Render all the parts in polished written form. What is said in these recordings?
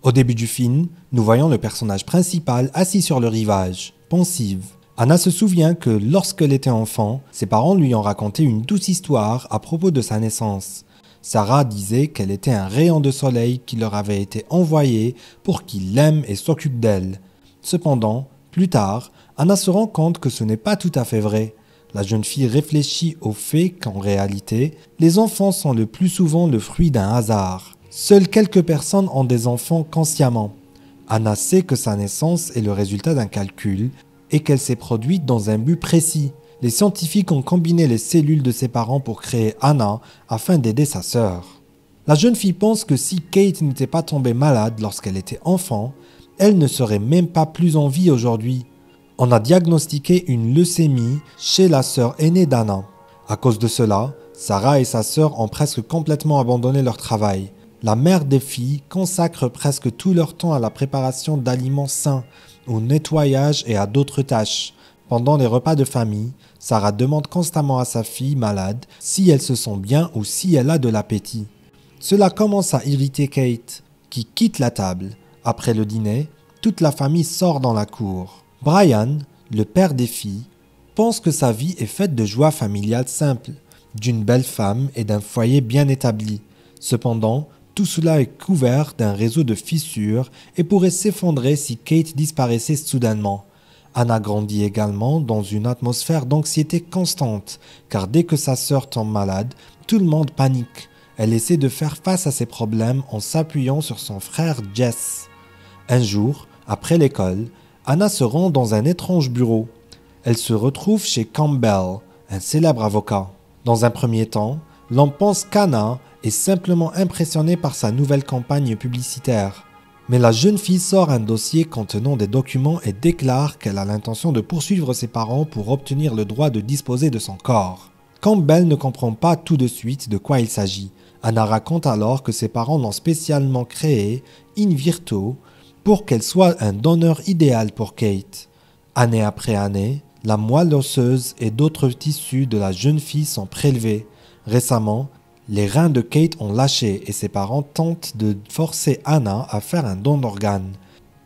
Au début du film, nous voyons le personnage principal assis sur le rivage, pensive. Anna se souvient que lorsqu'elle était enfant, ses parents lui ont raconté une douce histoire à propos de sa naissance. Sarah disait qu'elle était un rayon de soleil qui leur avait été envoyé pour qu'il l'aime et s'occupe d'elle. Cependant, plus tard, Anna se rend compte que ce n'est pas tout à fait vrai. La jeune fille réfléchit au fait qu'en réalité, les enfants sont le plus souvent le fruit d'un hasard. Seules quelques personnes ont des enfants consciemment. Anna sait que sa naissance est le résultat d'un calcul et qu'elle s'est produite dans un but précis. Les scientifiques ont combiné les cellules de ses parents pour créer Anna afin d'aider sa sœur. La jeune fille pense que si Kate n'était pas tombée malade lorsqu'elle était enfant, elle ne serait même pas plus en vie aujourd'hui. On a diagnostiqué une leucémie chez la sœur aînée d'Anna. À cause de cela, Sarah et sa sœur ont presque complètement abandonné leur travail. La mère des filles consacre presque tout leur temps à la préparation d'aliments sains, au nettoyage et à d'autres tâches. Pendant les repas de famille, Sarah demande constamment à sa fille malade si elle se sent bien ou si elle a de l'appétit. Cela commence à irriter Kate, qui quitte la table. Après le dîner, toute la famille sort dans la cour. Brian, le père des filles, pense que sa vie est faite de joie familiale simple, d'une belle femme et d'un foyer bien établi. Cependant, tout cela est couvert d'un réseau de fissures et pourrait s'effondrer si Kate disparaissait soudainement. Anna grandit également dans une atmosphère d'anxiété constante, car dès que sa sœur tombe malade, tout le monde panique. Elle essaie de faire face à ses problèmes en s'appuyant sur son frère Jess. Un jour, après l'école, Anna se rend dans un étrange bureau. Elle se retrouve chez Campbell, un célèbre avocat. Dans un premier temps, l'on pense qu'Anna est simplement impressionnée par sa nouvelle campagne publicitaire. Mais la jeune fille sort un dossier contenant des documents et déclare qu'elle a l'intention de poursuivre ses parents pour obtenir le droit de disposer de son corps. Campbell ne comprend pas tout de suite de quoi il s'agit. Anna raconte alors que ses parents l'ont spécialement créée, in virtu, pour qu'elle soit un donneur idéal pour Kate. Année après année, la moelle osseuse et d'autres tissus de la jeune fille sont prélevés. Récemment, les reins de Kate ont lâché et ses parents tentent de forcer Anna à faire un don d'organes.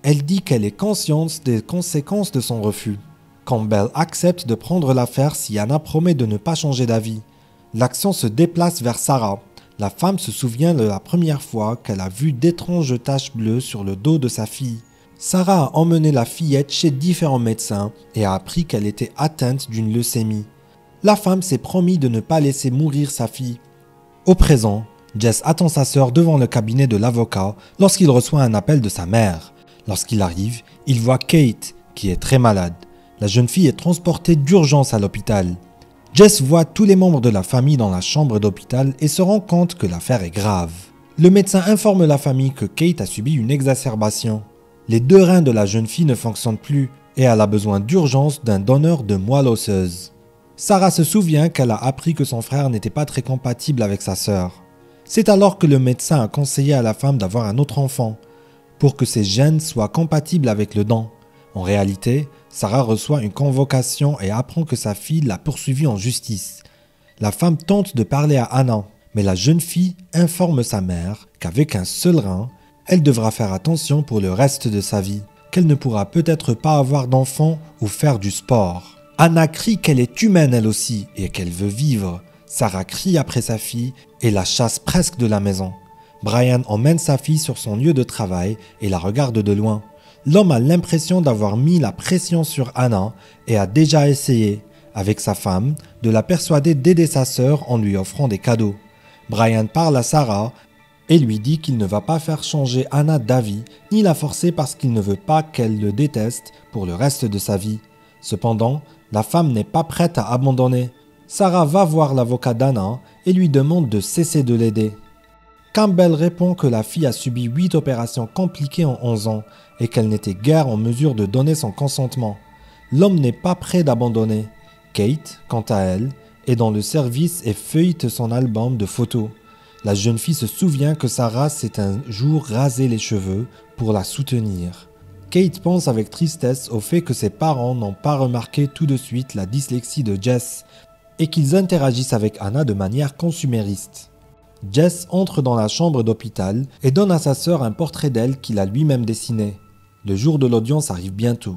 Elle dit qu'elle est consciente des conséquences de son refus. Campbell accepte de prendre l'affaire si Anna promet de ne pas changer d'avis. L'action se déplace vers Sarah. La femme se souvient de la première fois qu'elle a vu d'étranges taches bleues sur le dos de sa fille. Sarah a emmené la fillette chez différents médecins et a appris qu'elle était atteinte d'une leucémie. La femme s'est promis de ne pas laisser mourir sa fille. Au présent, Jess attend sa sœur devant le cabinet de l'avocat lorsqu'il reçoit un appel de sa mère. Lorsqu'il arrive, il voit Kate, qui est très malade. La jeune fille est transportée d'urgence à l'hôpital. Jess voit tous les membres de la famille dans la chambre d'hôpital et se rend compte que l'affaire est grave. Le médecin informe la famille que Kate a subi une exacerbation. Les 2 reins de la jeune fille ne fonctionnent plus et elle a besoin d'urgence d'un donneur de moelle osseuse. Sarah se souvient qu'elle a appris que son frère n'était pas très compatible avec sa sœur. C'est alors que le médecin a conseillé à la femme d'avoir un autre enfant, pour que ses gènes soient compatibles avec le don. En réalité, Sarah reçoit une convocation et apprend que sa fille l'a poursuivie en justice. La femme tente de parler à Anna, mais la jeune fille informe sa mère qu'avec un seul rein, elle devra faire attention pour le reste de sa vie, qu'elle ne pourra peut-être pas avoir d'enfant ou faire du sport. Anna crie qu'elle est humaine elle aussi et qu'elle veut vivre. Sarah crie après sa fille et la chasse presque de la maison. Brian emmène sa fille sur son lieu de travail et la regarde de loin. L'homme a l'impression d'avoir mis la pression sur Anna et a déjà essayé, avec sa femme, de la persuader d'aider sa sœur en lui offrant des cadeaux. Brian parle à Sarah et lui dit qu'il ne va pas faire changer Anna d'avis ni la forcer parce qu'il ne veut pas qu'elle le déteste pour le reste de sa vie. Cependant, la femme n'est pas prête à abandonner. Sarah va voir l'avocat d'Anna et lui demande de cesser de l'aider. Campbell répond que la fille a subi 8 opérations compliquées en 11 ans et qu'elle n'était guère en mesure de donner son consentement. L'homme n'est pas prêt d'abandonner. Kate, quant à elle, est dans le service et feuillette son album de photos. La jeune fille se souvient que Sarah s'est un jour rasé les cheveux pour la soutenir. Kate pense avec tristesse au fait que ses parents n'ont pas remarqué tout de suite la dyslexie de Jess et qu'ils interagissent avec Anna de manière consumériste. Jess entre dans la chambre d'hôpital et donne à sa sœur un portrait d'elle qu'il a lui-même dessiné. Le jour de l'audience arrive bientôt.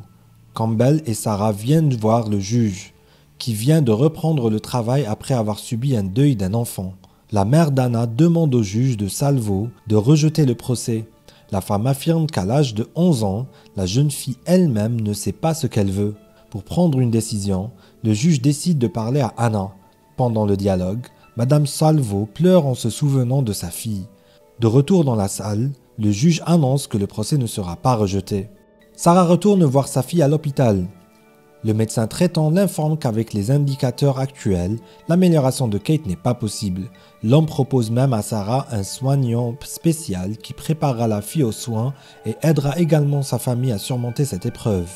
Campbell et Sarah viennent voir le juge, qui vient de reprendre le travail après avoir subi un deuil d'un enfant. La mère d'Anna demande au juge de Salvo de rejeter le procès. La femme affirme qu'à l'âge de 11 ans, la jeune fille elle-même ne sait pas ce qu'elle veut. Pour prendre une décision, le juge décide de parler à Anna. Pendant le dialogue, Madame Salvo pleure en se souvenant de sa fille. De retour dans la salle, le juge annonce que le procès ne sera pas rejeté. Sarah retourne voir sa fille à l'hôpital. Le médecin traitant l'informe qu'avec les indicateurs actuels, l'amélioration de Kate n'est pas possible. L'homme propose même à Sarah un soignant spécial qui préparera la fille aux soins et aidera également sa famille à surmonter cette épreuve.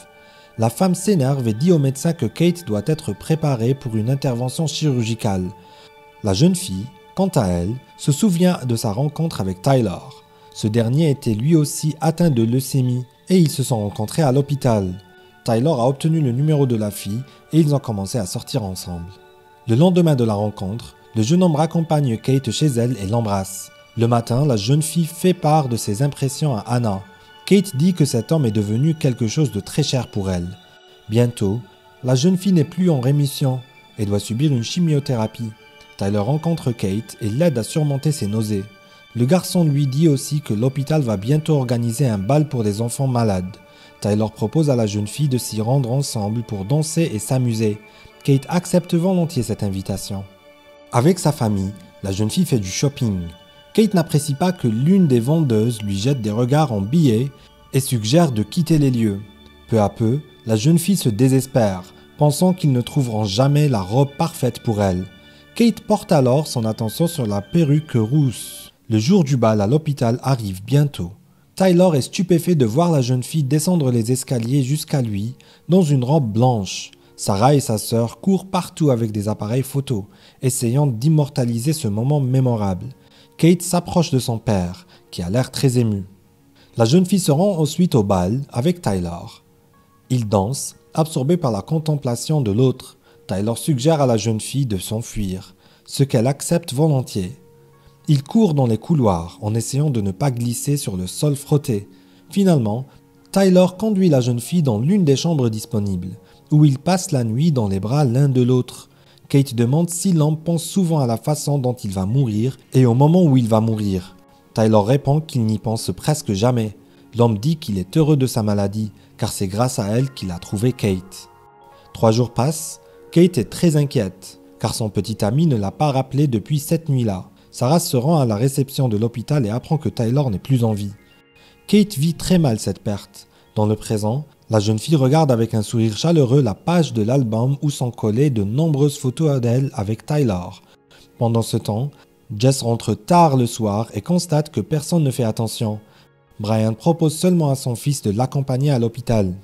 La femme s'énerve et dit au médecin que Kate doit être préparée pour une intervention chirurgicale. La jeune fille, quant à elle, se souvient de sa rencontre avec Tyler. Ce dernier était lui aussi atteint de leucémie et ils se sont rencontrés à l'hôpital. Tyler a obtenu le numéro de la fille et ils ont commencé à sortir ensemble. Le lendemain de la rencontre, le jeune homme raccompagne Kate chez elle et l'embrasse. Le matin, la jeune fille fait part de ses impressions à Anna. Kate dit que cet homme est devenu quelque chose de très cher pour elle. Bientôt, la jeune fille n'est plus en rémission et doit subir une chimiothérapie. Tyler rencontre Kate et l'aide à surmonter ses nausées. Le garçon lui dit aussi que l'hôpital va bientôt organiser un bal pour des enfants malades. Tyler propose à la jeune fille de s'y rendre ensemble pour danser et s'amuser. Kate accepte volontiers cette invitation. Avec sa famille, la jeune fille fait du shopping. Kate n'apprécie pas que l'une des vendeuses lui jette des regards en billets et suggère de quitter les lieux. Peu à peu, la jeune fille se désespère, pensant qu'ils ne trouveront jamais la robe parfaite pour elle. Kate porte alors son attention sur la perruque rousse. Le jour du bal à l'hôpital arrive bientôt. Tyler est stupéfait de voir la jeune fille descendre les escaliers jusqu'à lui dans une robe blanche. Sarah et sa sœur courent partout avec des appareils photos, essayant d'immortaliser ce moment mémorable. Kate s'approche de son père, qui a l'air très ému. La jeune fille se rend ensuite au bal avec Tyler. Ils dansent, absorbés par la contemplation de l'autre. Tyler suggère à la jeune fille de s'enfuir, ce qu'elle accepte volontiers. Ils courent dans les couloirs en essayant de ne pas glisser sur le sol frotté. Finalement, Tyler conduit la jeune fille dans l'une des chambres disponibles, où ils passent la nuit dans les bras l'un de l'autre. Kate demande si l'homme pense souvent à la façon dont il va mourir et au moment où il va mourir. Tyler répond qu'il n'y pense presque jamais. L'homme dit qu'il est heureux de sa maladie, car c'est grâce à elle qu'il a trouvé Kate. 3 jours passent, Kate est très inquiète, car son petit ami ne l'a pas rappelé depuis cette nuit-là. Sarah se rend à la réception de l'hôpital et apprend que Tyler n'est plus en vie. Kate vit très mal cette perte. Dans le présent, la jeune fille regarde avec un sourire chaleureux la page de l'album où sont collées de nombreuses photos d'elle avec Tyler. Pendant ce temps, Jess rentre tard le soir et constate que personne ne fait attention. Brian propose seulement à son fils de l'accompagner à l'hôpital.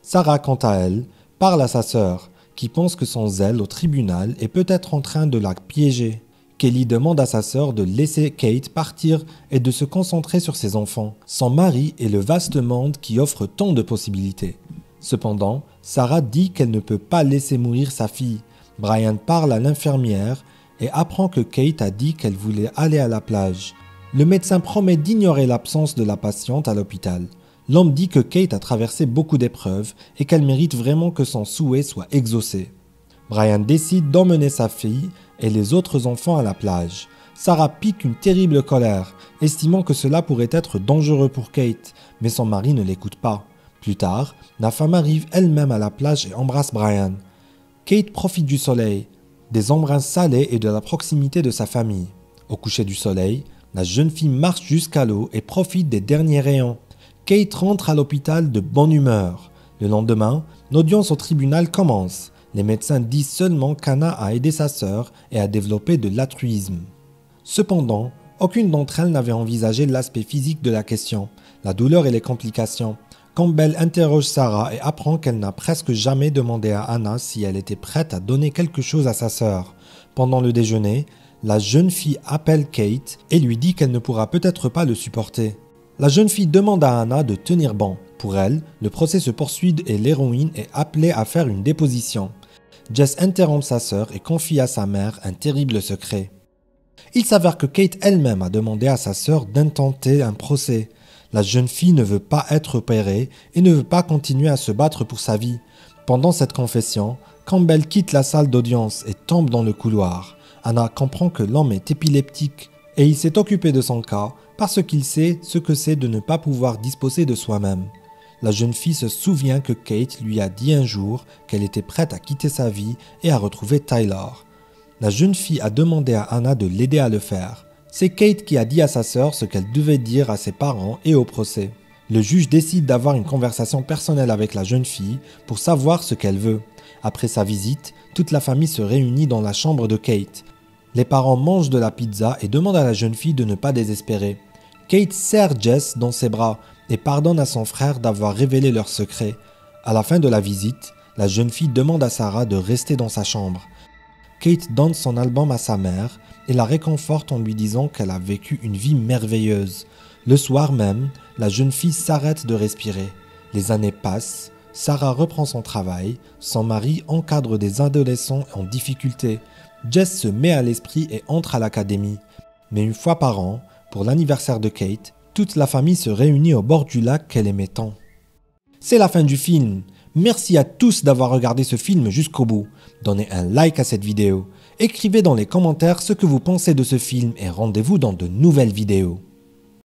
Sarah, quant à elle, parle à sa sœur, qui pense que son zèle au tribunal est peut-être en train de la piéger. Kelly demande à sa sœur de laisser Kate partir et de se concentrer sur ses enfants, son mari et le vaste monde qui offre tant de possibilités. Cependant, Sarah dit qu'elle ne peut pas laisser mourir sa fille. Brian parle à l'infirmière et apprend que Kate a dit qu'elle voulait aller à la plage. Le médecin promet d'ignorer l'absence de la patiente à l'hôpital. L'homme dit que Kate a traversé beaucoup d'épreuves et qu'elle mérite vraiment que son souhait soit exaucé. Brian décide d'emmener sa fille et les autres enfants à la plage. Sarah pique une terrible colère, estimant que cela pourrait être dangereux pour Kate, mais son mari ne l'écoute pas. Plus tard, la femme arrive elle-même à la plage et embrasse Brian. Kate profite du soleil, des embruns salés et de la proximité de sa famille. Au coucher du soleil, la jeune fille marche jusqu'à l'eau et profite des derniers rayons. Kate rentre à l'hôpital de bonne humeur. Le lendemain, l'audience au tribunal commence. Les médecins disent seulement qu'Anna a aidé sa sœur et a développé de l'altruisme. Cependant, aucune d'entre elles n'avait envisagé l'aspect physique de la question, la douleur et les complications. Campbell interroge Sarah et apprend qu'elle n'a presque jamais demandé à Anna si elle était prête à donner quelque chose à sa sœur. Pendant le déjeuner, la jeune fille appelle Kate et lui dit qu'elle ne pourra peut-être pas le supporter. La jeune fille demande à Anna de tenir bon. Pour elle, le procès se poursuit et l'héroïne est appelée à faire une déposition. Jess interrompt sa sœur et confie à sa mère un terrible secret. Il s'avère que Kate elle-même a demandé à sa sœur d'intenter un procès. La jeune fille ne veut pas être opérée et ne veut pas continuer à se battre pour sa vie. Pendant cette confession, Campbell quitte la salle d'audience et tombe dans le couloir. Anna comprend que l'homme est épileptique et il s'est occupé de son cas parce qu'il sait ce que c'est de ne pas pouvoir disposer de soi-même. La jeune fille se souvient que Kate lui a dit un jour qu'elle était prête à quitter sa vie et à retrouver Tyler. La jeune fille a demandé à Anna de l'aider à le faire. C'est Kate qui a dit à sa sœur ce qu'elle devait dire à ses parents et au procès. Le juge décide d'avoir une conversation personnelle avec la jeune fille pour savoir ce qu'elle veut. Après sa visite, toute la famille se réunit dans la chambre de Kate. Les parents mangent de la pizza et demandent à la jeune fille de ne pas désespérer. Kate serre Jess dans ses bras et pardonne à son frère d'avoir révélé leur secret. À la fin de la visite, la jeune fille demande à Sarah de rester dans sa chambre. Kate donne son album à sa mère et la réconforte en lui disant qu'elle a vécu une vie merveilleuse. Le soir même, la jeune fille s'arrête de respirer. Les années passent, Sarah reprend son travail, son mari encadre des adolescents en difficulté. Jess se met à l'esprit et entre à l'académie. Mais une fois par an, pour l'anniversaire de Kate, toute la famille se réunit au bord du lac qu'elle aimait tant. C'est la fin du film. Merci à tous d'avoir regardé ce film jusqu'au bout. Donnez un like à cette vidéo. Écrivez dans les commentaires ce que vous pensez de ce film et rendez-vous dans de nouvelles vidéos.